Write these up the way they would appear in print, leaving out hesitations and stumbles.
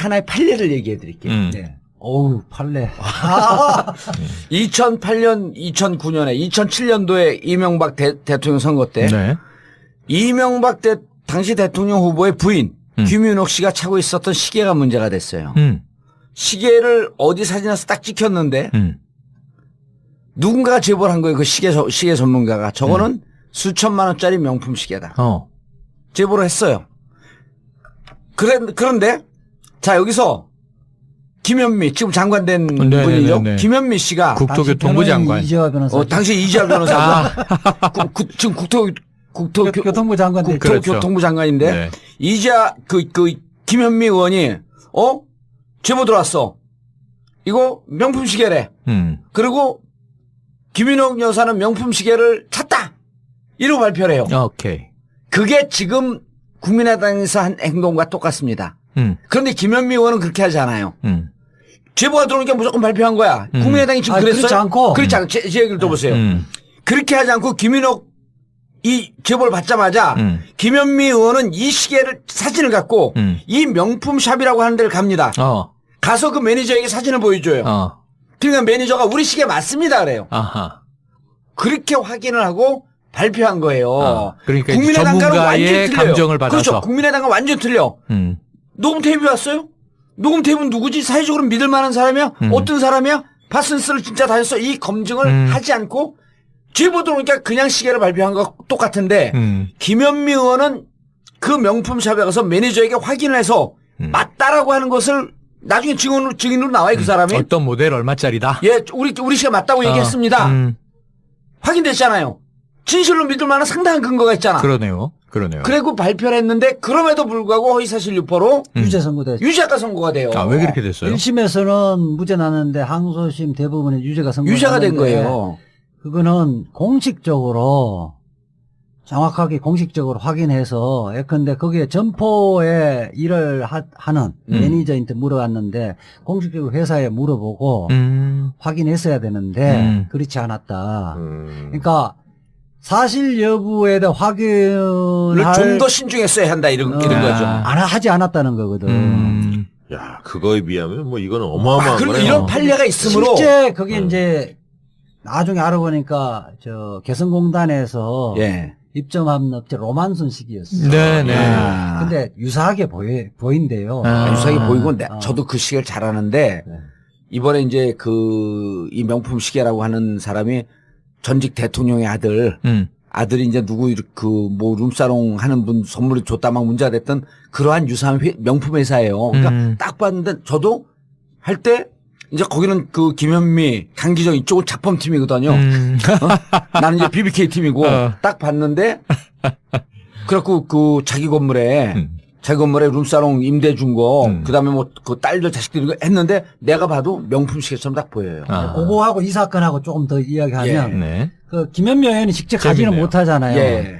하나의 판례를 얘기해 드릴게요. 네. 어우, 판례. 2008년, 2009년에, 2007년도에 이명박 대통령 선거 때 네. 이명박 당시 대통령 후보의 부인 김윤옥 씨가 차고 있었던 시계가 문제가 됐어요. 시계를 어디 사진에서 딱 찍혔는데 누군가가 제보를 한 거예요. 그 시계 전문가가. 저거는 수천만 원짜리 명품 시계다. 제보를 했어요. 그런데 자 여기서 김현미 지금 장관 된 분이죠. 김현미 씨가 국토교통부 장관. 당시 이재화 변호사. 지금 교통부 장관 됐죠. 국토교통부 장관인데 네. 이재화 김현미 의원이 제보 들어왔어. 이거 명품 시계래. 그리고 김윤옥 여사는 명품 시계를 찼다. 이러고 발표를 해요. 오케이. 그게 지금 국민의당에서 한 행동과 똑같습니다. 그런데 김현미 의원은 그렇게 하지 않아요. 제보가 들어오니까 무조건 발표한 거야. 국민의당이 지금 그랬어요? 그렇지 않고. 그렇지 않고. 제 얘기를 들어보세요. 그렇게 하지 않고 김윤옥 이 제보를 받자마자 김현미 의원은 이 시계를 사진을 갖고 이 명품 샵이라고 하는 데를 갑니다. 가서 그 매니저에게 사진을 보여줘요. 그러니까 매니저가 우리 시계 맞습니다 그래요. 그렇게 확인을 하고 발표한 거예요. 그러니까 국민의당과는 완전히 틀려요. 감정을 받아서. 그렇죠. 국민의당과 완전 틀려. 녹음 테이프 왔어요? 녹음 테이프는 누구지? 사회적으로 믿을 만한 사람이야? 어떤 사람이야? 파슨스를 진짜 다 했어. 이 검증을 하지 않고 제보 들어오니까 그냥 시계를 발표한 거 똑같은데 김현미 의원은 그 명품샵에 가서 매니저에게 확인을 해서 맞다라고 하는 것을 나중에 증인으로 나와요. 그 사람이. 어떤 모델 얼마짜리다? 예, 우리 시계 맞다고 얘기했습니다. 확인됐잖아요. 진실로 믿을 만한 상당한 근거가 있잖아. 그러네요. 그리고 발표를 했는데 그럼에도 불구하고 허위사실 유포로 유죄 선고됐죠. 유죄가 선고가 돼요. 왜 그렇게 됐어요? 1심에서는 무죄 나는데 항소심 대부분의 유죄가 된 거예요. 그거는 공식적으로 정확하게 공식적으로 확인해서 예컨대 거기에 점포에 일을 하는 매니저한테 물어봤는데 공식적으로 회사에 물어보고 확인했어야 되는데 그렇지 않았다. 그러니까 사실 여부에 대한 확인을 좀 더 신중했어야 한다 이런 거죠. 하지 않았다는 거거든. 야, 그거에 비하면 뭐 이거는 어마어마한 그리고 거네요. 이런 판례가 있으므로 실제 그게 이제 나중에 알아보니까 개성공단에서 입점한 업체 로만순 시기였어요. 네네. 근데 유사하게 보인대요. 유사하게 보이고 저도 그 시계를 잘 아는데 이번에 이제 이 명품 시계라고 하는 사람이 전직 대통령의 아들이 이제 누구 뭐 룸사롱 하는 분 선물을 줬다 막 문제가 됐던 그러한 유사한 명품 회사예요. 그러니까 딱 봤는데 저도 할 때 이제 거기는 그 김현미, 강기정 이쪽은 작품팀이거든요. 나는 이제 BBK 팀이고 딱 봤는데 그래갖고 그 자기 건물에 룸사롱 임대 준 거, 그 다음에 뭐 그 딸들 자식들 이거 했는데 내가 봐도 명품 시계처럼 딱 보여요. 그거하고 이 사건하고 조금 더 이야기하면 그 김현미 의원이 직접 가지는 못하잖아요.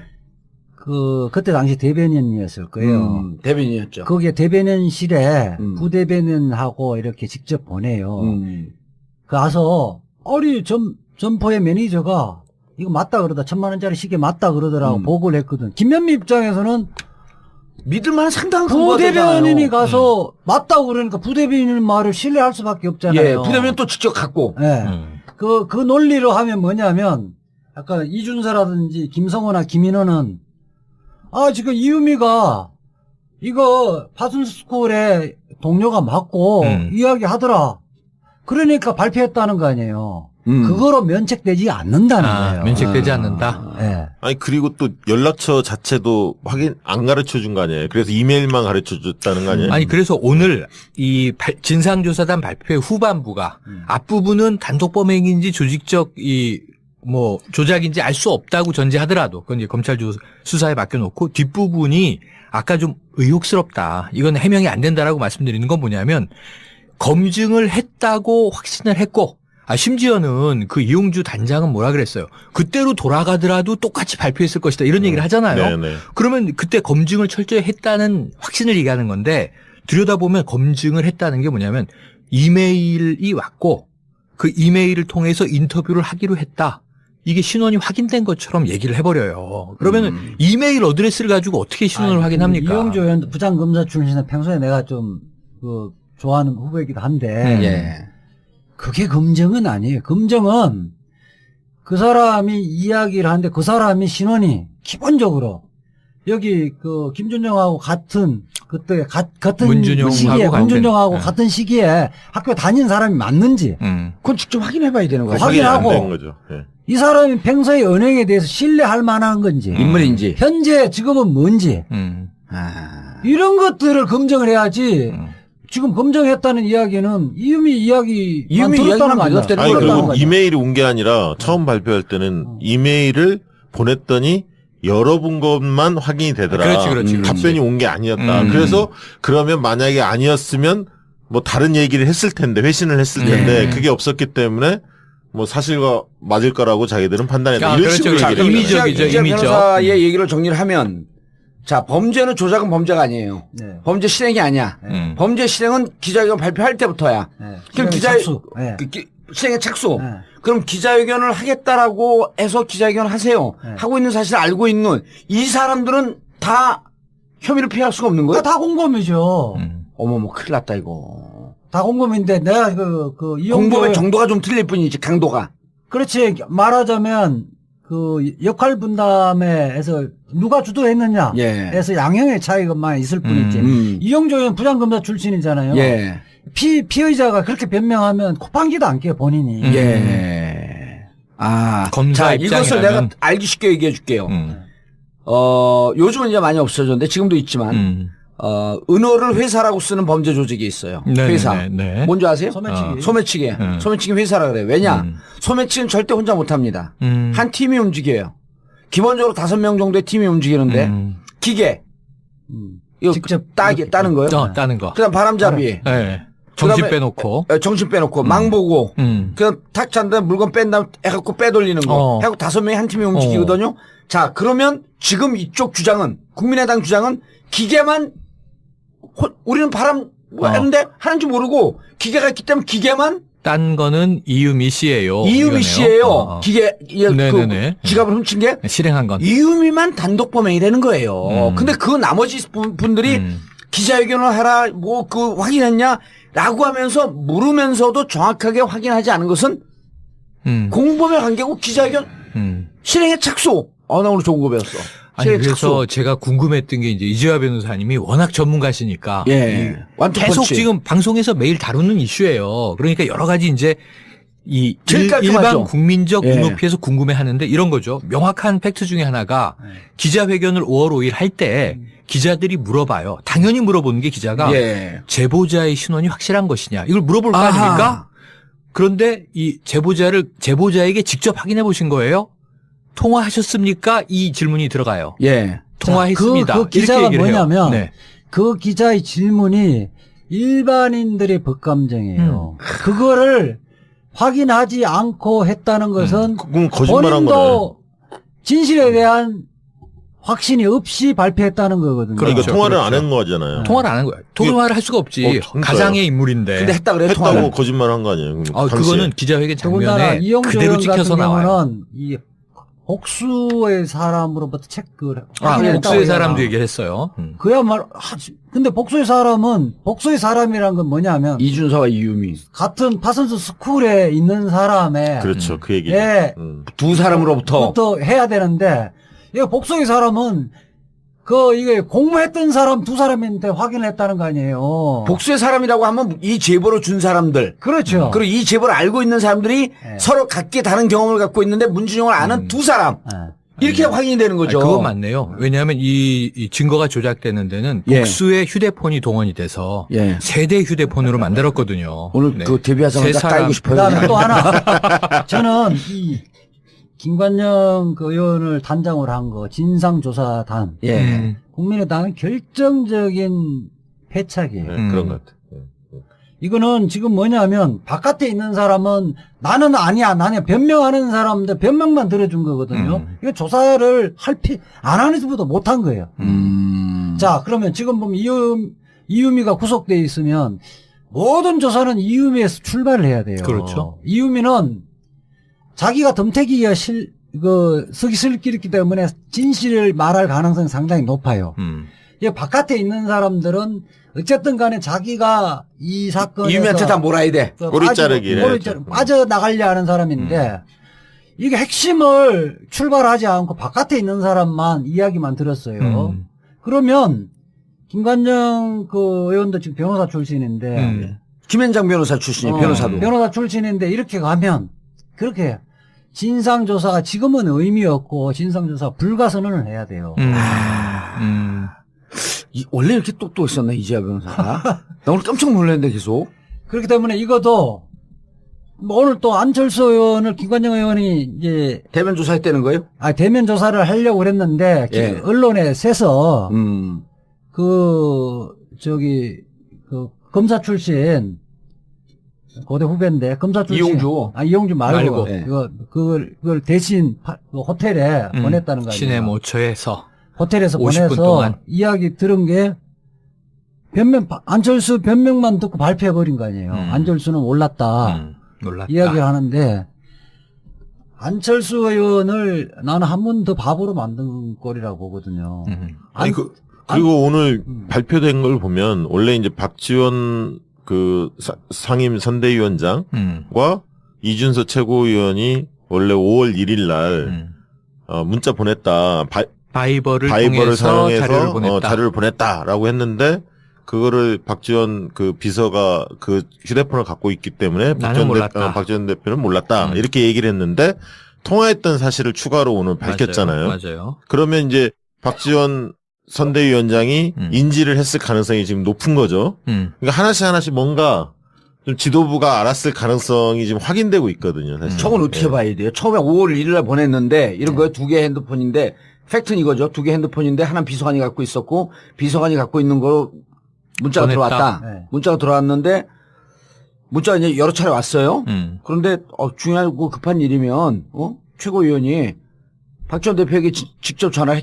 그때 당시 대변인이었을 거예요. 대변인이었죠. 거기에 대변인실에 부대변인하고 이렇게 직접 보내요. 가서, 점포의 매니저가 이거 맞다 그러다 1,000만 원짜리 시계 맞다 그러더라고 보고를 했거든. 김현미 입장에서는 믿을 만한 상당한 근거가 되잖아요. 부대변인이 가서 맞다고 그러니까 부대변인 말을 신뢰할 수밖에 없잖아요. 부대변인 또 직접 갖고. 그 논리로 하면 뭐냐면, 아까 이준서라든지 김성호나 김인호는 지금 이유미가 이거 파슨스쿨의 동료가 맞고 이야기 하더라. 그러니까 발표했다는 거 아니에요. 그거로 면책되지 않는다는 거예요. 면책되지 않는다? 아니, 그리고 또 연락처 자체도 확인 안 가르쳐 준 거 아니에요? 그래서 이메일만 가르쳐 줬다는 거 아니에요? 아니, 그래서 오늘 이 진상조사단 발표의 후반부가 앞부분은 단독범행인지 조직적 조작인지 알 수 없다고 전제하더라도 그건 이제 검찰 수사에 맡겨놓고 뒷부분이 아까 좀 의혹스럽다. 이건 해명이 안 된다라고 말씀드리는 건 뭐냐면 검증을 했다고 확신을 했고 심지어는 그 이용주 단장은 뭐라 그랬어요. 그때로 돌아가더라도 똑같이 발표했을 것이다. 이런 얘기를 하잖아요. 네네. 그러면 그때 검증을 철저히 했다는 확신을 얘기하는 건데 들여다보면 검증을 했다는 게 뭐냐면 이메일이 왔고 그 이메일을 통해서 인터뷰를 하기로 했다. 이게 신원이 확인된 것처럼 얘기를 해버려요. 그러면 이메일 어드레스를 가지고 어떻게 신원을 확인합니까? 이용주 의원도 부장검사 출신에 평소에 내가 좀 좋아하는 후보이기도 한데 예. 그게 검증은 아니에요. 검증은 그 사람이 이야기를 하는데 그 사람이 신원이 기본적으로 여기 김준영하고 같은 그때 같은 시기에 문준영하고 같은 시기에 학교 다닌 사람이 맞는지 그건 직접 확인해봐야 되는 거죠. 확인하고 거죠. 예. 이 사람이 평소에 은행에 대해서 신뢰할 만한 건지 인물인지 현재 직업은 뭔지 이런 것들을 검증을 해야지. 지금 검증했다는 이야기는 이유미 이야기만 들었다는 거 아니야? 아니 그리고 이메일이 온 게 아니라 처음 발표할 때는 이메일을 보냈더니 열어본 것만 확인이 되더라. 그렇지. 답변이 온 게 아니었다. 그래서 그러면 만약에 아니었으면 뭐 다른 얘기를 했을 텐데 회신을 했을 텐데 그게 없었기 때문에 뭐 사실과 맞을 거라고 자기들은 판단했다. 이런 식으로 얘기를 이미적이죠. 이미적. 변호사의 얘기를 정리를 하면 자, 범죄는 조작은 범죄가 아니에요. 네. 범죄 실행이 아니야. 범죄 실행은 기자회견 발표할 때부터야. 그럼 실행의 착수. 그럼 기자회견을 하겠다라고 해서 기자회견을 하세요. 하고 있는 사실을 알고 있는 이 사람들은 다 혐의를 피할 수가 없는 거예요? 다 공범이죠. 어머머, 큰일 났다, 이거. 다 공범인데 내가 공범의 정도가 좀 틀릴 뿐이지, 강도가. 그렇지. 말하자면 역할 분담에서 누가 주도했느냐 에서 양형의 차이가만 있을 뿐이지. 이영조 의원 부장검사 출신이잖아요. 예. 피의자가 그렇게 변명하면 코판기도 안 깨요, 본인이. 예. 검사 자, 입장이라면. 이것을 내가 알기 쉽게 얘기해 줄게요. 요즘은 이제 많이 없어졌는데 지금도 있지만, 은어를 회사라고 쓰는 범죄 조직이 있어요. 회사. 뭔지 아세요? 소매치기. 소매치기 회사라 그래요. 왜냐? 소매치기는 절대 혼자 못 합니다. 한 팀이 움직여요. 기본적으로 5명 정도의 팀이 움직이는데, 기계. 이거 직접 따는 거요? 따는 거. 그 다음 바람잡이. 네. 정신 빼놓고. 정신 빼놓고, 망보고. 그냥 탁 잔다 물건 뺀 다음 해갖고 빼돌리는 거. 해갖고 5명이 한 팀이 움직이거든요. 자, 그러면 지금 이쪽 주장은, 국민의당 주장은 기계만 우리는 하는데 하는지 모르고 기계가 있기 때문에 기계만 딴 거는 이유미 씨예요. 이유미 씨예요. 기계 지갑을 훔친 게 실행한 건 이유미만 단독 범행이라는 거예요. 근데 그 나머지 분들이 기자회견을 하라 확인했냐라고 하면서 물으면서도 정확하게 확인하지 않은 것은 공범의 관계고 기자회견 실행의 착수. 나 오늘 좋은 거 배웠어. 아니, 그래서 제가 궁금했던 게 이제 이재화 변호사님이 워낙 전문가시니까. 계속 지금 방송에서 매일 다루는 이슈예요. 그러니까 여러 가지 이제 일반 국민적 눈높이에서 궁금해 하는데 이런 거죠. 명확한 팩트 중에 하나가 기자회견을 5월 5일 할 때 기자들이 물어봐요. 당연히 물어보는 게 기자가 제보자의 신원이 확실한 것이냐. 이걸 물어볼 거 아닙니까? 그런데 이 제보자에게 직접 확인해 보신 거예요? 통화하셨습니까? 이 질문이 들어가요. 통화했습니다. 그 기자가 뭐냐면 그 기자의 질문이 일반인들의 법감정이에요. 그거를 확인하지 않고 했다는 것은 본인도 진실에 대한 확신이 없이 발표했다는 거거든요. 그러니까 통화를 안 한 거잖아요. 통화를 안 한 거야. 통화를 할 수가 없지. 가상의 인물인데. 근데 했다 그래. 했다고 거짓말한 거 아니에요? 그거는 기자회견 장면에 그대로 찍혀서 나와요. 이 복수의 사람으로부터 체크를 복수의 사람도 얘기를 했어요. 그야말로 근데 복수의 사람이란 건 뭐냐면 이준서와 이유미 같은 파슨스 스쿨에 있는 사람의 그렇죠. 그 얘기죠. 두 사람으로부터 해야 되는데 이거 복수의 사람은 이게 공모했던 사람 두 사람한테 확인을 했다는 거 아니에요. 복수의 사람이라고 하면 이 제보를 준 사람들. 그렇죠. 그리고 이 제보를 알고 있는 사람들이 서로 각기 다른 경험을 갖고 있는데 문준영을 아는 두 사람. 이렇게 확인이 되는 거죠. 그건 맞네요. 왜냐하면 이 증거가 조작되는 데는 복수의 휴대폰이 동원이 돼서 세대 휴대폰으로 만들었거든요. 오늘 그 데뷔하자마자 깔고 싶어요. 그다음에 또 하나. 저는 김관영 의원을 단장으로 한 거 진상조사단. 국민의당은 결정적인 패착이에요. 그런 것 같아요. 이거는 지금 뭐냐면 바깥에 있는 사람은 나는 아니야, 변명하는 사람인데 변명만 들어준 거거든요. 이거 조사를 안 하는 것보다 못한 거예요. 자, 그러면 지금 보면 이유미가 구속돼 있으면 모든 조사는 이유미에서 출발을 해야 돼요. 그렇죠. 이유미는 자기가 덤태기가 석이 슬기있기 때문에 진실을 말할 가능성이 상당히 높아요. 이 바깥에 있는 사람들은 어쨌든 간에 자기가 이 사건에서 이유미한테 다 몰아야 돼. 꼬리 자르기를. 빠져나가려 하는 사람인데 이게 핵심을 출발하지 않고 바깥에 있는 사람만 이야기만 들었어요. 그러면 김관정 그 의원도 지금 변호사 출신인데 김현장 변호사 출신이에요. 변호사도. 변호사 출신인데 이렇게 가면 그렇게 진상조사가 지금은 의미 없고 진상조사 불가선언을 해야 돼요. 원래 이렇게 똑똑했었나 이재하 변호사가? 나 오늘 깜짝 놀랐는데 계속. 그렇기 때문에 이것도 뭐 오늘 또 안철수 의원을 김관정 의원이 이제 대면 조사했다는 거예요? 대면 조사를 하려고 그랬는데 예. 언론에 새서 그 검사 출신 고대 후배인데 검사 출신 이용주 말고 예. 그걸 대신 호텔에 보냈다는 거 아니에요? 시내 모처에서 호텔에서 50분 보내서 동안. 이야기 들은 게 안철수 변명만 듣고 발표해 버린 거 아니에요. 안철수는 몰랐다. 이야기를 하는데 안철수 의원을 나는 한 번 더 바보로 만든 꼴이라고 보거든요. 아니 그리고 오늘 발표된 걸 보면 원래 이제 박지원 그 상임 선대위원장과 이준석 최고위원이 원래 5월 1일 날 문자 보냈다. 바이버를 사용해서 자료를 보냈다라고 했는데 그거를 박지원 그 비서가 그 휴대폰을 갖고 있기 때문에 박지원 대표는 몰랐다. 이렇게 얘기를 했는데 통화했던 사실을 추가로 오늘 밝혔잖아요. 맞아요. 그러면 이제 박지원 선대위원장이 인지를 했을 가능성이 지금 높은 거죠. 그러니까 하나씩 뭔가 좀 지도부가 알았을 가능성이 지금 확인되고 있거든요. 사실. 저건 어떻게 봐야 돼요? 처음에 5월 1일 날 보냈는데 이런 거에 2개 핸드폰인데 팩트는 이거죠. 2개 핸드폰인데 하나는 비서관이 갖고 있었고 비서관이 갖고 있는 거로 문자가 보냈다. 들어왔다. 네. 문자가 들어왔는데 문자가 이제 여러 차례 왔어요. 그런데 중요하고 급한 일이면 최고위원이 박지원 대표에게 직접 전화를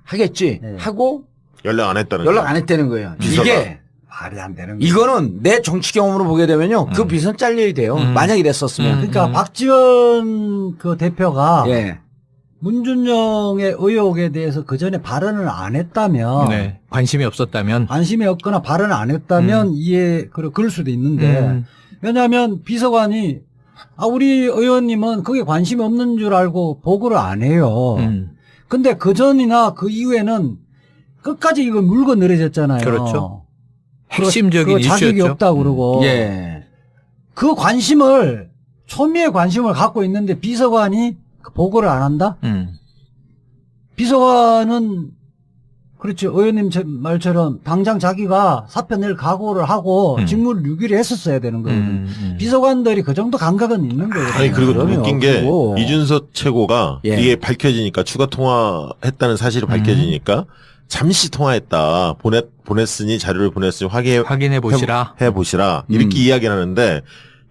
하겠지 네. 하고 연락 안 했다는 연락 안 했다는 거예요. 비서가. 이게 말이 안 되는 거예요. 이거는 내 정치 경험으로 보게 되면요. 그 비서는 잘려야 돼요. 만약 이랬었으면. 그러니까 박지원 그 대표가 예. 문준영의 의혹에 대해서 그 전에 발언을 안 했다면 네. 관심이 없었다면 관심이 없거나 발언을 안 했다면 그럴 수도 있는데 왜냐하면 비서관이 우리 의원님은 거기에 관심이 없는 줄 알고 보고를 안 해요. 근데 그 전이나 그 이후에는 끝까지 이거 물고 늘어졌잖아요. 그렇죠. 핵심적인 이슈였죠. 자격이 없다고 그러고. 예. 그 관심을 초미의 관심을 갖고 있는데 비서관이 보고를 안 한다? 비서관은 그렇죠. 의원님 말처럼 당장 자기가 사표 낼 각오를 하고 직무를 유기를 했었어야 되는 거거든요. 비서관들이 그 정도 감각은 있는 거예요. 아니 그리고 또 웃긴 게 그리고. 이준석 최고가 이게 밝혀지니까 추가 통화했다는 사실이 밝혀지니까 잠시 통화했다. 보냈으니 자료를 보냈으니 확인해 보시라. 해보시라. 이렇게 이야기를 하는데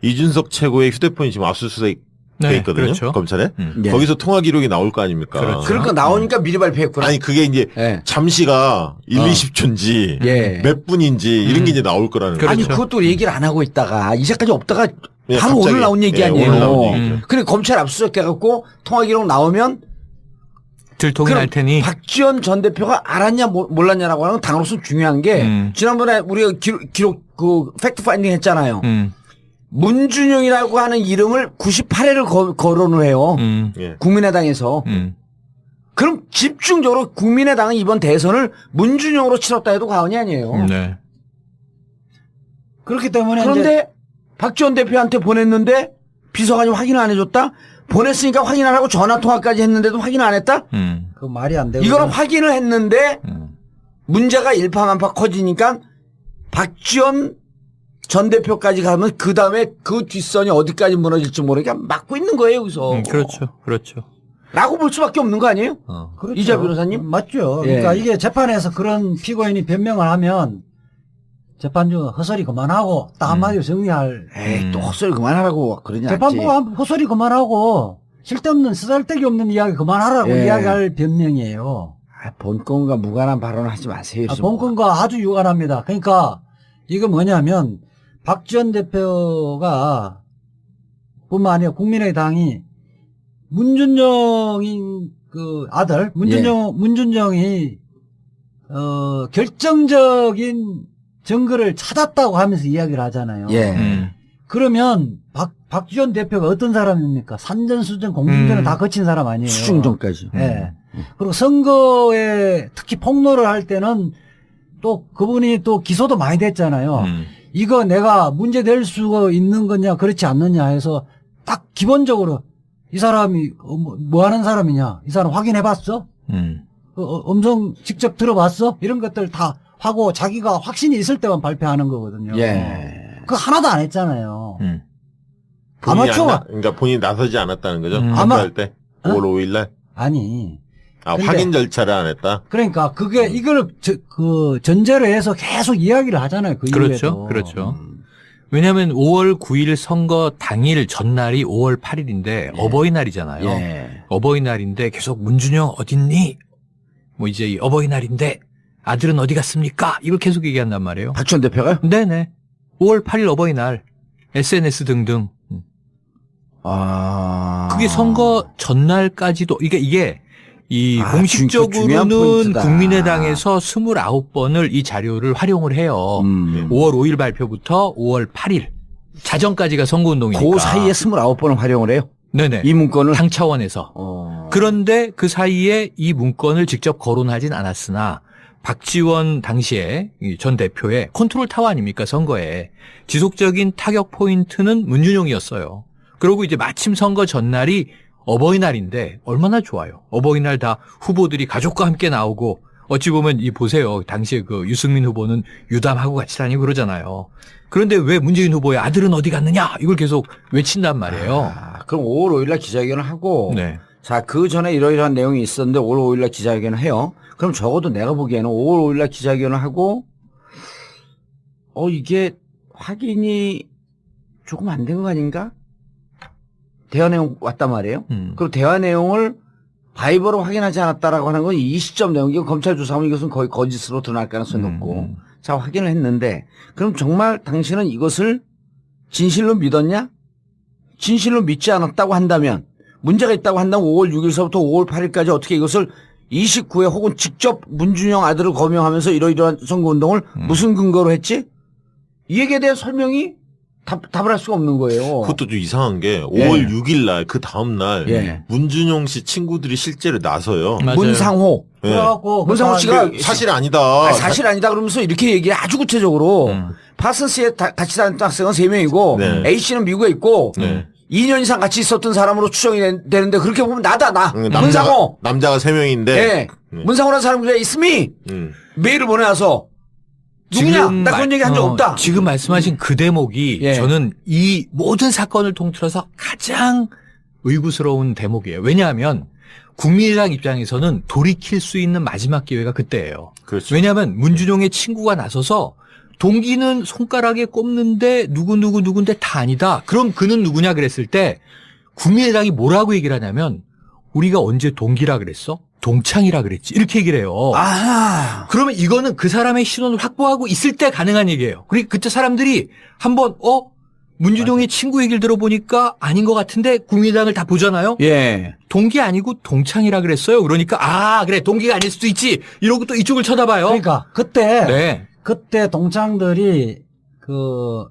이준석 최고의 휴대폰이 지금 압수수색 돼 있거든요. 그렇죠. 검찰에. 예. 거기서 통화 기록이 나올 거 아닙니까? 그렇죠. 그러니까 나오니까 미리 발표했구나. 아니 그게 이제 예. 잠시가 1, 20초인지 예. 몇 분인지 이런 게 이제 나올 거라는 거죠. 아니 그렇죠. 그것도 얘기를 안 하고 있다가 이제까지 없다가 예, 바로 갑자기. 오늘 나온 얘기 예, 아니에요. 오늘 나온 얘기죠. 그래 검찰 압수수색 해갖고 통화 기록 나오면 들통이 날 테니. 박지원 전 대표가 알았냐 몰랐냐라고 하는 건 당으로서 중요한 게 지난번에 우리가 기록 그 팩트 파인딩 했잖아요. 문준영이라고 하는 이름을 98회를 거론을 해요. 예. 국민의당에서. 그럼 집중적으로 국민의당은 이번 대선을 문준영으로 치렀다 해도 과언이 아니에요. 네. 그렇기 때문에 그런데 박지원 대표한테 보냈는데 비서관이 확인을 안 해줬다? 보냈으니까 확인 안 하고 전화통화까지 했는데도 확인 안 했다? 그 말이 안 되고 이거는 확인을 했는데 문제가 일파만파 커지니까 박지원 전 대표까지 가면 그 다음에 그 뒷선이 어디까지 무너질지 모르니까 막고 있는 거예요, 여기서. 그렇죠. 그렇죠. 라고 볼 수밖에 없는 거 아니에요? 그렇죠. 이재하 변호사님? 맞죠. 예. 그러니까 이게 재판에서 그런 피고인이 변명을 하면 재판부 헛소리 그만하고 딱 한마디로 정리할. 에이, 또 헛소리 그만하라고 그러지 않지. 재판부가 헛소리 그만하고 쓸데없는 쓰잘데기 없는 이야기 그만하라고 예. 이야기할 변명이에요. 본건과 무관한 발언을 하지 마세요. 본건과 아주 유관합니다. 그러니까 이거 뭐냐면 박지원 대표가 뿐만 아니라 국민의당이 문준영인 그 아들 문준영이 결정적인 증거를 찾았다고 하면서 이야기를 하잖아요. 예. 그러면 박지원 대표가 어떤 사람입니까? 산전수전 공중전을 다 거친 사람 아니에요. 수중전까지. 예. 그리고 선거에 특히 폭로를 할 때는 또 그분이 또 기소도 많이 됐잖아요. 이거 내가 문제될 수가 있는 거냐 그렇지 않느냐 해서 딱 기본적으로 이 사람이 뭐 하는 사람이냐 이 사람 확인해봤어? 음성 직접 들어봤어? 이런 것들 다 하고 자기가 확신이 있을 때만 발표하는 거거든요. 예. 그거 하나도 안 했잖아요. 아마추어 그러니까 본인이 나서지 않았다는 거죠. 발표할 때 5월 5일 날. 아니. 확인 절차를 안 했다. 그러니까 그게 이걸 그 전제로 해서 계속 이야기를 하잖아요. 그 그렇죠. 이후에도. 그렇죠. 왜냐하면 5월 9일 선거 당일 전날이 5월 8일인데 어버이날이잖아요. 예. 어버이날인데 계속 문준영 어딨니? 뭐 이제 이 어버이날인데 아들은 어디 갔습니까? 이걸 계속 얘기한단 말이에요. 박지원 대표가요? 네네. 5월 8일 어버이날 SNS 등등. 그게 선거 전날까지도 이게 이 공식적으로는 국민의당에서 29번을 이 자료를 활용을 해요. 5월 5일 발표부터 5월 8일 자정까지가 선거운동이니까. 그 사이에 29번을 활용을 해요? 네네. 이 문건을? 당 차원에서. 그런데 그 사이에 이 문건을 직접 거론하진 않았으나 박지원 당시에 전 대표의 컨트롤 타워 아닙니까 선거에. 지속적인 타격 포인트는 문준용이었어요. 그리고 이제 마침 선거 전날이 어버이날인데 얼마나 좋아요. 어버이날 다 후보들이 가족과 함께 나오고 어찌 보면 보세요. 당시에 그 유승민 후보는 유담하고 같이 다니고 그러잖아요. 그런데 왜 문재인 후보의 아들은 어디 갔느냐 이걸 계속 외친단 말이에요. 그럼 5월 5일날 기자회견을 하고 네. 자, 그 전에 이러이러한 내용이 있었는데 5월 5일날 기자회견을 해요. 그럼 적어도 내가 보기에는 5월 5일날 기자회견을 하고 이게 확인이 조금 안 된 거 아닌가? 대화 내용 왔단 말이에요. 그리고 대화 내용을 바이버로 확인하지 않았다라고 하는 건 이 시점 내용, 이건 검찰 조사하면 이것은 거의 거짓으로 드러날 가능성이 높고. 자, 확인을 했는데, 그럼 정말 당신은 이것을 진실로 믿었냐? 진실로 믿지 않았다고 한다면, 문제가 있다고 한다면 5월 6일서부터 5월 8일까지 어떻게 이것을 29회 혹은 직접 문준영 아들을 거명하면서 이러이러한 선거운동을 무슨 근거로 했지? 이 얘기에 대한 설명이 답을 할 수가 없는 거예요. 그것도 좀 이상한 게 5월 6일 날 그 다음 날 문준용 씨 친구들이 실제로 나서요. 맞아요. 문상호. 그래갖고 문상호 씨가 사실 아니다. 사실 아니다 그러면서 이렇게 얘기해 아주 구체적으로 파슨스에 같이 다녔던 학생은 3명이고 네. A 씨는 미국에 있고 네. 2년 이상 같이 있었던 사람으로 추정이 되는데 그렇게 보면 나다 나. 문상호. 남자가 3명인데. 네. 문상호라는 사람이 그냥 있음이 메일을 보내와서 누구냐? 나 그런 얘기 한 적 없다. 지금 말씀하신 그 대목이 저는 이 모든 사건을 통틀어서 가장 의구스러운 대목이에요. 왜냐하면 국민의당 입장에서는 돌이킬 수 있는 마지막 기회가 그때예요. 그렇죠. 왜냐하면 문준용의 친구가 나서서 동기는 손가락에 꼽는데 누군데 다 아니다. 그럼 그는 누구냐 그랬을 때 국민의당이 뭐라고 얘기를 하냐면 우리가 언제 동기라 그랬어? 동창이라 그랬지. 이렇게 얘기를 해요. 아. 그러면 이거는 그 사람의 신원을 확보하고 있을 때 가능한 얘기예요. 그리고 그때 사람들이 한번 문준용의 친구 얘기를 들어보니까 아닌 것 같은데 국민의당을 다 보잖아요. 예. 동기 아니고 동창이라 그랬어요. 그러니까 그래 동기가 아닐 수도 있지. 이러고 또 이쪽을 쳐다봐요. 그러니까 그때 동창들이 그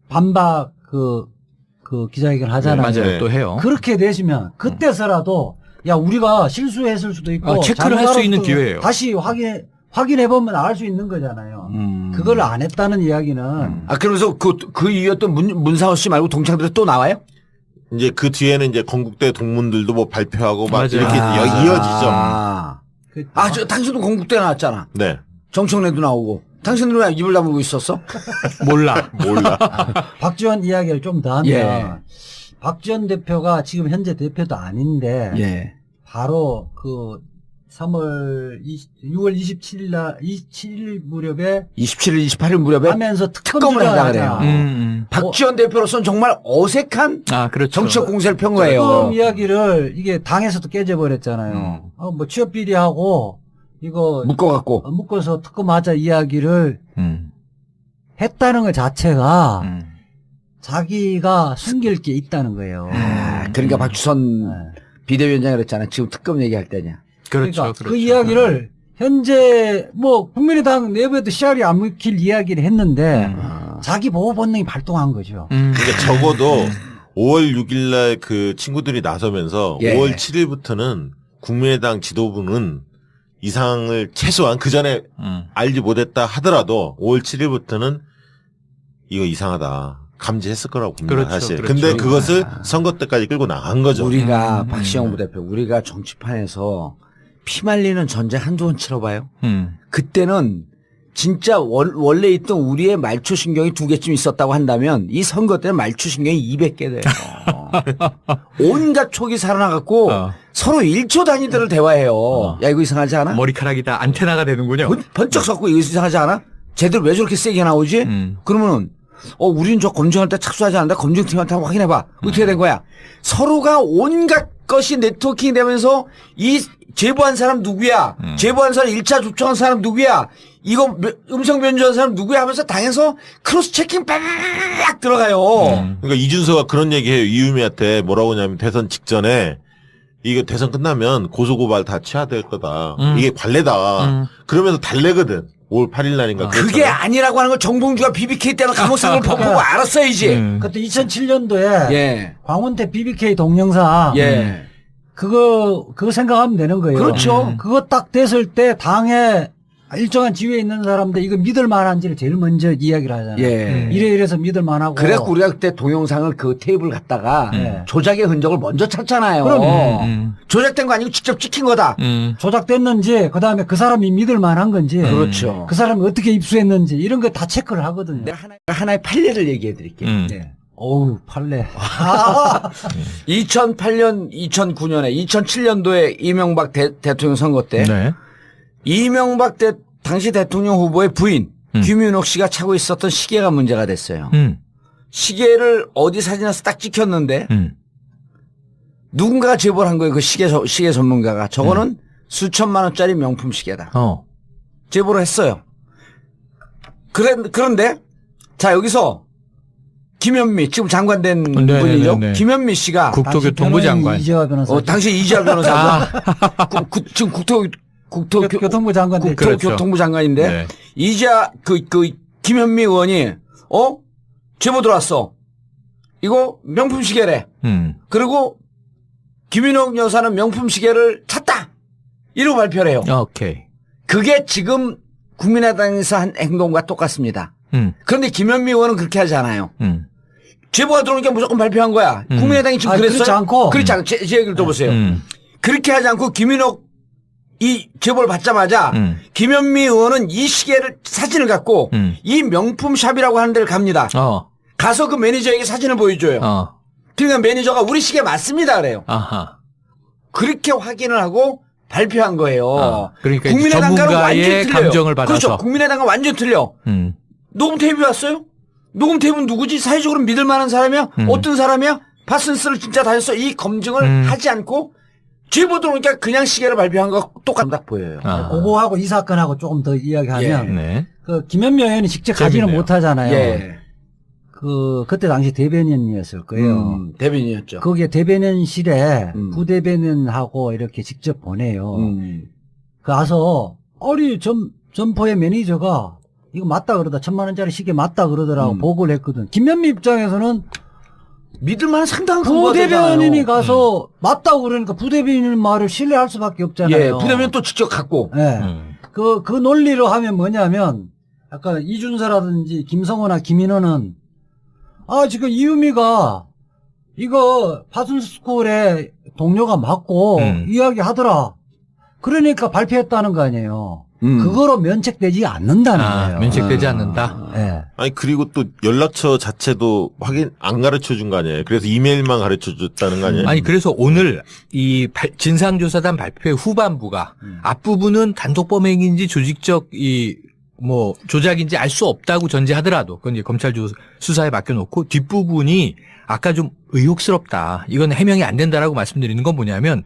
반박 그 기자회견 하잖아요. 맞아요. 또 해요. 그렇게 되시면 그때서라도 야 우리가 실수했을 수도 있고 체크를 할 수 있는 기회예요. 다시 확인해보면 알 수 있는 거잖아요. 그걸 안 했다는 이야기는. 그러면서 그 이유였던 문상호 씨 말고 동창들이 또 나와요? 이제 그 뒤에는 이제 건국대 동문들도 뭐 발표하고 막 맞아요. 이렇게 이어지죠. 저 당신도 건국대 나왔잖아. 네. 정청래도 나오고. 당신들은 왜 입을 다물고 있었어? 몰라. 박지원 이야기를 좀 더 하면 박지원 대표가 지금 현재 대표도 아닌데 바로 그 6월 27일 날 27일 무렵에 27일 28일 무렵에 하면서 특검을 하자 그래요. 박지원 대표로서는 정말 어색한 그렇죠. 정치적 공세를 편 거예요. 특검 이야기를 이게 당에서도 깨져버렸잖아요. 뭐 취업 비리하고 이거 묶어서 특검하자 이야기를 했다는 것 자체가 자기가 숨길 게 있다는 거예요. 그러니까 박주선 비대위원장이 그랬잖아. 지금 특검 얘기할 때냐. 그렇죠. 그러니까 그 이야기를 현재 뭐 국민의당 내부에도 씨알이 안 먹힐 이야기를 했는데 자기 보호 본능이 발동한 거죠. 그러니까 적어도 5월 6일 날 그 친구들이 나서면서 예. 5월 7일부터는 국민의당 지도부는 이상을 최소한 그 전에 알지 못했다 하더라도 5월 7일부터는 이거 이상하다. 감지했을 거라고 봅니다. 그렇죠, 사실. 그렇죠. 근데 그것을 선거 때까지 끌고 나간 거죠. 우리가 박시영 부대표, 우리가 정치판에서 피 말리는 전쟁 한두 번 치러봐요. 그때는 진짜 원래 있던 우리의 말초신경이 2개쯤 있었다고 한다면 이 선거 때는 말초신경이 200개 돼요. 온갖 촉이 살아나갖고 서로 1초 단위들을 대화해요. 야, 이거 이상하지 않아? 머리카락이 다 안테나가 되는군요. 번쩍 섰고 이거 이상하지 않아? 쟤들 왜 저렇게 세게 나오지? 그러면은 우린 저 검증할 때 착수하지 않는다. 검증팀한테 한번 확인해봐. 어떻게 된 거야? 서로가 온갖 것이 네트워킹 되면서 이 제보한 사람 누구야? 제보한 사람 1차 접촉한 사람 누구야? 이거 음성 변조한 사람 누구야? 하면서 당해서 크로스 체킹 빡 들어가요. 그러니까 이준서가 그런 얘기해요. 이유미한테 뭐라고 하냐면 대선 직전에 이거 대선 끝나면 고소고발 다 취해야 될 거다. 이게 관례다. 그러면서 달래거든. 5월 8일 날인가. 그게 아니라고 하는 걸 정봉주가 BBK 때는 감옥생을 보고 알았어야지. 그때 2007년도에 예. 광운태 BBK 동영상 예. 그거 생각하면 되는 거예요. 그렇죠. 그거 딱 됐을 때 당에 일정한 지위에 있는 사람들 이거 믿을 만한지를 제일 먼저 이야기를 하잖아요. 예. 이래서 믿을 만하고. 그래갖고 우리가 그때 동영상을 그 테이블 갖다가 조작의 흔적을 먼저 찾잖아요. 그럼. 조작된 거 아니고 직접 찍힌 거다. 조작됐는지 그다음에 그 사람이 믿을 만한 건지. 그렇죠. 그 사람이 어떻게 입수했는지 이런 거 다 체크를 하거든요. 내가 하나의 판례를 얘기해 드릴게요. 네. 어우, 판례. 2008년, 2009년에, 2007년도에 이명박 대통령 선거 때 네. 이명박 당시 대통령 후보의 부인 김윤옥 씨가 차고 있었던 시계가 문제가 됐어요. 시계를 어디 사진에서 딱 찍혔는데 누군가가 제보를 한 거예요. 그 시계 전문가가. 저거는 수천만 원짜리 명품 시계다. 제보를 했어요. 그런데 자 여기서 김현미 지금 장관된 분이죠. 김현미 씨가 국토교통부 장관. 이재화 변호사. 당시 이재화 변호사가 지금 교통부 장관 국토교통부 장관인데 네. 이재화 김현미 의원이 제보 들어왔어. 이거 명품 시계래. 그리고 김윤옥 여사는 명품 시계를 샀다. 이러고 발표를 해요. 오케이. 그게 지금 국민의당에서 한 행동과 똑같습니다. 그런데 김현미 의원은 그렇게 하지 않아요. 제보가 들어오니까 무조건 발표한 거야. 국민의당이 지금 그랬어요? 그렇지 않고. 그렇지 않고 제 얘기를 들어보세요. 그렇게 하지 않고 김윤옥 이 제보를 받자마자 김현미 의원은 이 시계를 사진을 갖고 이 명품 샵이라고 하는 데를 갑니다. 가서 그 매니저에게 사진을 보여줘요. 그러니까 매니저가 우리 시계 맞습니다 그래요. 그렇게 확인을 하고 발표한 거예요. 그러니까 국민의당과는 완전히 전문가의 틀려요. 감정을 받아서. 그렇죠. 국민의당과 완전 틀려. 녹음 테이프 왔어요? 녹음 테이프는 누구지? 사회적으로 믿을 만한 사람이야? 어떤 사람이야? 파슨스를 진짜 다녔어? 이 검증을 하지 않고 제보 들어오니까 그냥 시계를 발표한 거 똑같다 보여요. 그거하고 이 사건하고 조금 더 이야기하면 네. 그 김현미 의원이 직접 가지는 못하잖아요. 예. 그때 당시 대변인이었을 거예요. 대변인이었죠. 거기에 대변인실에 부대변인하고 이렇게 직접 보내요. 가서 점포의 매니저가 이거 맞다 그러다 1,000만 원짜리 시계 맞다 그러더라고 보고를 했거든. 김현미 입장에서는 믿을 만한 상당한 부대변인이 가서 맞다고 그러니까 부대변인 말을 신뢰할 수밖에 없잖아요. 예, 부대변인 또 직접 갖고. 예. 그 논리로 하면 뭐냐면 아까 이준서라든지 김성호나 김인호는 지금 이유미가 이거 파슨스쿨의 동료가 맞고 이야기하더라. 그러니까 발표했다는 거 아니에요. 그거로 면책되지 않는다는 거예요. 면책되지 않는다. 네. 아니 그리고 또 연락처 자체도 확인 안 가르쳐 준 거 아니에요. 그래서 이메일만 가르쳐 줬다는 거 아니에요. 아니 그래서 오늘 이 진상조사단 발표의 후반부가 앞부분은 단독 범행인지 조직적 조작인지 알 수 없다고 전제하더라도 그건 이제 검찰 수사에 맡겨놓고 뒷부분이 아까 좀 의혹스럽다. 이건 해명이 안 된다라고 말씀드리는 건 뭐냐면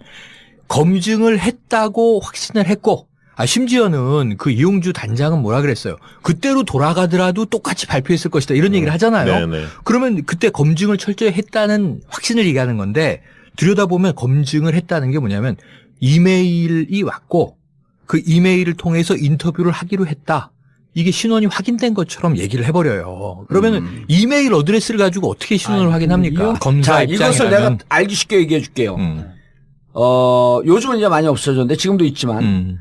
검증을 했다고 확신을 했고 심지어는 그 이용주 단장은 뭐라 그랬어요. 그때로 돌아가더라도 똑같이 발표했을 것이다. 이런 얘기를 하잖아요. 네네. 그러면 그때 검증을 철저히 했다는 확신을 얘기하는 건데 들여다보면 검증을 했다는 게 뭐냐면 이메일이 왔고 그 이메일을 통해서 인터뷰를 하기로 했다. 이게 신원이 확인된 것처럼 얘기를 해버려요. 그러면 이메일 어드레스를 가지고 어떻게 신원을 확인합니까? 검사 자, 입장이라면. 이것을 내가 알기 쉽게 얘기해 줄게요. 요즘은 이제 많이 없어졌는데 지금도 있지만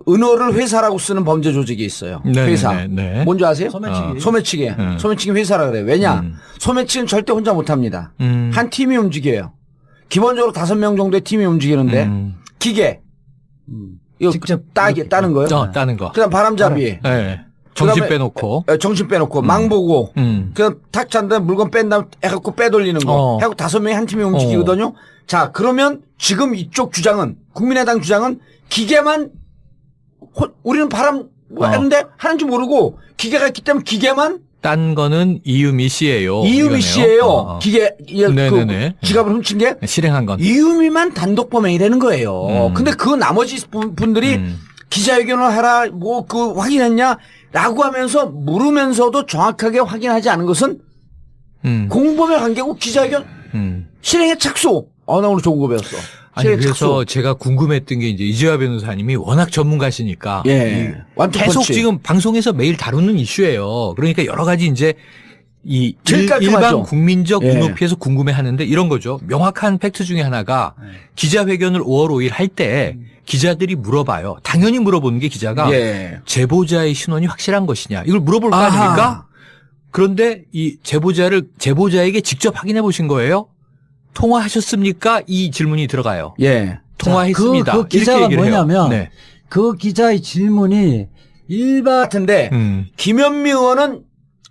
은어를 회사라고 쓰는 범죄 조직이 있어요. 네네네, 회사. 네. 뭔지 아세요? 소매치기. 소매치기. 소매치기 회사라 그래요. 왜냐? 소매치기는 절대 혼자 못합니다. 한 팀이 움직여요. 기본적으로 5명 정도의 팀이 움직이는데 기계. 이거 직접 따는 거요? 따는 거. 그다음 바람잡이. 네. 정신 그다음에 빼놓고. 정신 빼놓고 망보고. 그냥 탁 찬다 물건 뺀 다음 해갖고 빼돌리는 거. 해갖고 5명이 한 팀이 움직이거든요. 자, 그러면 지금 이쪽 주장은 국민의당 주장은 기계만 우리는 하는데 하는지 모르고 기계가 있기 때문에 기계만 딴 거는 이유미 씨예요. 이유미 씨예요. 기계 네네네. 그 지갑을 훔친 게 실행한 건. 이유미만 단독 범행이라는 거예요. 근데 그 나머지 분들이 기자회견을 하라 뭐 그 확인했냐라고 하면서 물으면서도 정확하게 확인하지 않은 것은 공범의 관계고 기자회견 실행에 착수. 나 오늘 좋은 거 배웠어. 아니 그래서 제가 궁금했던 게 이제 이재화 변호사님이 워낙 전문가시니까 예. 계속 지금 방송에서 매일 다루는 이슈예요. 그러니까 여러 가지 이제 이 일반 국민적 눈높이에서 궁금해하는데 이런 거죠. 명확한 팩트 중에 하나가 기자회견을 5월 5일 할 때 기자들이 물어봐요. 당연히 물어보는 게 기자가 제보자의 신원이 확실한 것이냐 이걸 물어볼 거 아닙니까? 그런데 이 제보자에게 직접 확인해 보신 거예요? 통화하셨습니까? 이 질문이 들어가요. 예. 통화했습니다. 그 기자가 뭐냐면 네. 그 기자의 질문이 일반 같은데 김현미 의원은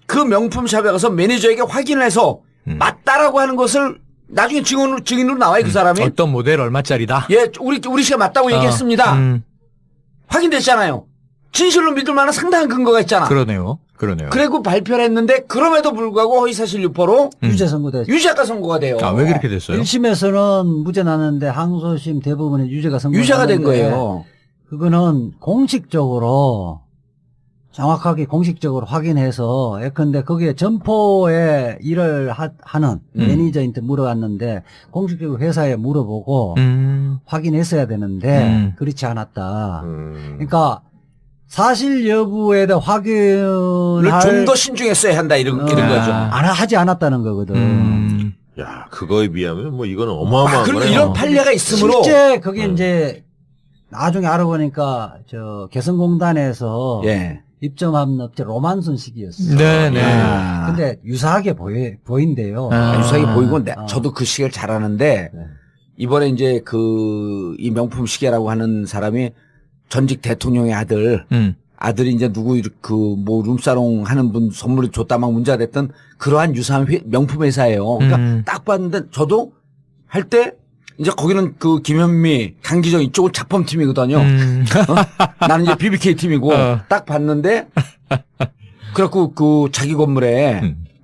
그 명품샵에 가서 매니저에게 확인을 해서 맞다라고 하는 것을 나중에 증인으로 나와요. 그 사람이. 어떤 모델 얼마짜리다. 예, 우리 씨가 맞다고 얘기했습니다. 확인됐잖아요. 진실로 믿을 만한 상당한 근거가 있잖아. 그러네요. 그리고 발표를 했는데 그럼에도 불구하고 허위사실 유포로 유죄 선고됐죠. 유죄가 선고가 돼요. 왜 그렇게 됐어요? 1심에서는 무죄 나는데 항소심 대부분의 유죄가 유죄가 된 거예요. 그거는 공식적으로 정확하게 공식적으로 확인해서 예컨대 거기에 점포에 일을 하는 매니저한테 물어봤는데 공식적으로 회사에 물어보고 확인했어야 되는데 그렇지 않았다. 그러니까 사실 여부에 대한 확인을 좀 더 신중했어야 한다 이런 거죠. 하지 않았다는 거거든. 야, 그거에 비하면 뭐 이거는 어마어마한 거예요. 이런 판례가 있으므로 실제 그게 이제 나중에 알아보니까 저 개성공단에서 입점한 업체 로만순 시기였어요. 네네. 근데 유사하게 보인대요. 유사하게 보이고 저도 그 시계를 잘 아는데 이번에 이제 이 명품 시계라고 하는 사람이 전직 대통령의 아들이 이제 누구 뭐 룸사롱 하는 분 선물을 줬다 막 문제가 됐던 그러한 유사한 명품 회사예요. 그러니까 딱 봤는데 저도 할 때 이제 거기는 그 김현미, 강기정 이쪽은 작품팀이거든요. 나는 이제 BBK 팀이고 딱 봤는데 그래갖고 그 자기 건물에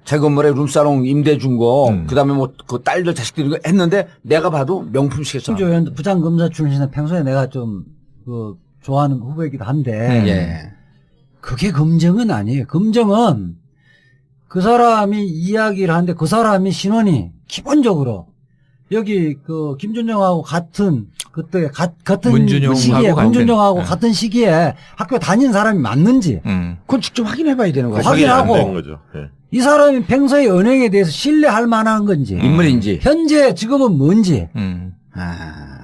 룸사롱 임대 준 거, 그 다음에 뭐 그 딸들 자식들 이거 했는데 내가 봐도 명품 시계잖아. 심지어 부장검사 출신은 평소에 내가 좀 좋아하는 후배이기도 한데 그게 검증은 아니에요. 검증은 그 사람이 이야기를 하는데 그 사람이 신원이 기본적으로 여기 그 김준영하고 같은 그때 같은 시기에 문준영하고 같은 시기에 학교 다닌 사람이 맞는지 그건 직접 확인해봐야 되는 거죠. 확인하고 거죠. 이 사람이 평소에 은행에 대해서 신뢰할 만한 건지 인물인지 현재 직업은 뭔지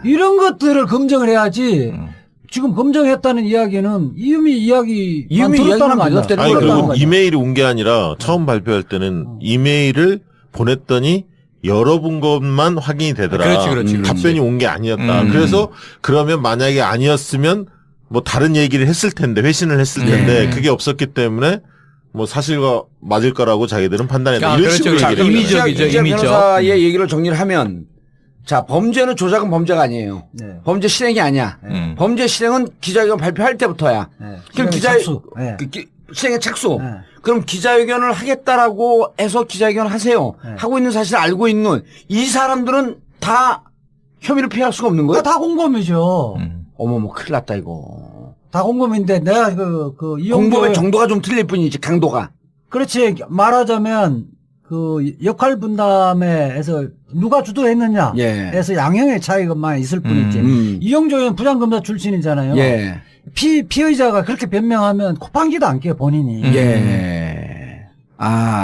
이런 것들을 검증을 해야지. 지금 검증했다는 이야기는 이유미 이야기만 들었다는 거 아니야? 아니 그리고 이메일이 온 게 아니라 처음 발표할 때는 이메일을 보냈더니 열어본 것만 확인이 되더라. 그렇지. 답변이 온 게 아니었다. 그래서 그러면 만약에 아니었으면 뭐 다른 얘기를 했을 텐데 회신을 했을 텐데 그게 없었기 때문에 뭐 사실과 맞을 거라고 자기들은 판단했다. 이런 식으로 임의적이죠. 임의적. 변호사의 얘기를 정리를 하면 자, 범죄는 조작은 범죄가 아니에요. 범죄 실행이 아니야. 범죄 실행은 기자회견 발표할 때부터야. 그럼 실행의 착수. 그럼 기자회견을 하겠다라고 해서 기자회견을 하세요. 하고 있는 사실을 알고 있는 이 사람들은 다 혐의를 피할 수가 없는 거예요? 다 공범이죠. 어머머, 큰일 났다, 이거. 다 공범인데 내가 공범의 정도가 좀 틀릴 뿐이지, 강도가. 그렇지. 말하자면 그 역할 분담에서 누가 주도했느냐 예. 에서 양형의 차이가만 있을 뿐이지. 이영조 의원 부장검사 출신이잖아요. 예. 피의자가 그렇게 변명하면 코판기도 안 깨 본인이. 예. 아.